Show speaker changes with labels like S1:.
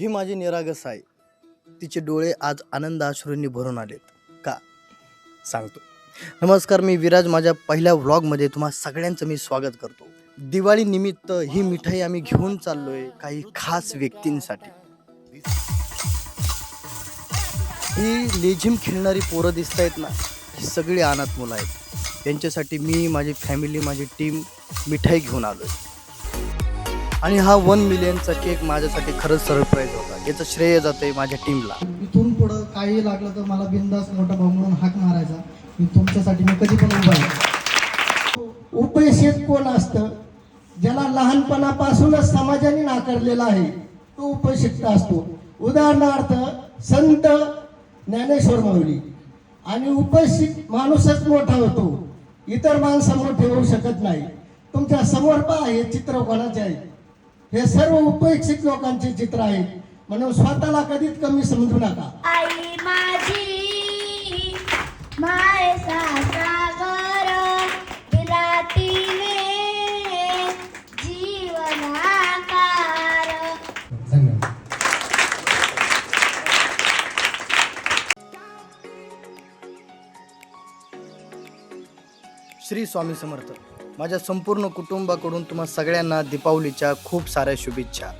S1: ही माझी निरागस आहे. तिचे डोळे आज आनंद अश्रूंनी भरून आलेत. का सांगतो. नमस्कार, मी विराज. माझ्या पहिल्या व्लॉगमध्ये तुम्हा सगळ्यांचं मी स्वागत करतो. दिवाळी निमित्त ही मिठाई आम्ही घेऊन चाललोय काही खास व्यक्तींसाठी. ही लेझिम खेळणारी पोरं दिसत आहेत ना, ही सगळी अनाथ मुलं आहेत. त्यांच्यासाठी मी, माझी फॅमिली, माझी टीम मिठाई घेऊन आलोय. आणि हा 1 मिलियनचा केक माझ्यासाठी खरंच सरप्राईज होता. याचं श्रेय जातंय माझ्या टीमला.
S2: इथून पुढं काही लागलं तर मला बिंदास मोठा भाऊ म्हणून हाक मारायचा. मी तुमच्यासाठी मी कधी पण उभा आहे.
S3: उपयशित कोण असतं? ज्याला लहानपणापासूनच समाजाने नाकारलेला आहे तो उपशिक्त असतो. उदाहरणार्थ संत ज्ञानेश्वर माऊली. आणि उपशित माणूसच मोठा होतो, इतर माणसं मोठे होऊ शकत नाही. तुमच्या समोर पहा, हे चित्र कोणाचे आहे? हे सर्व उपशित लोकांचे चित्र आहेत. म्हणून स्वतःला कधीच कमी समजू नका.
S4: आई माझी मायेचा सागर विलाटीने जीवनाकार.
S2: धन्यवाद.
S1: श्री स्वामी समर्थ. माझ्या संपूर्ण कुटुंबाकडून तुम्हा सगळ्यांना दीपावलीच्या खूप साऱ्या शुभेच्छा.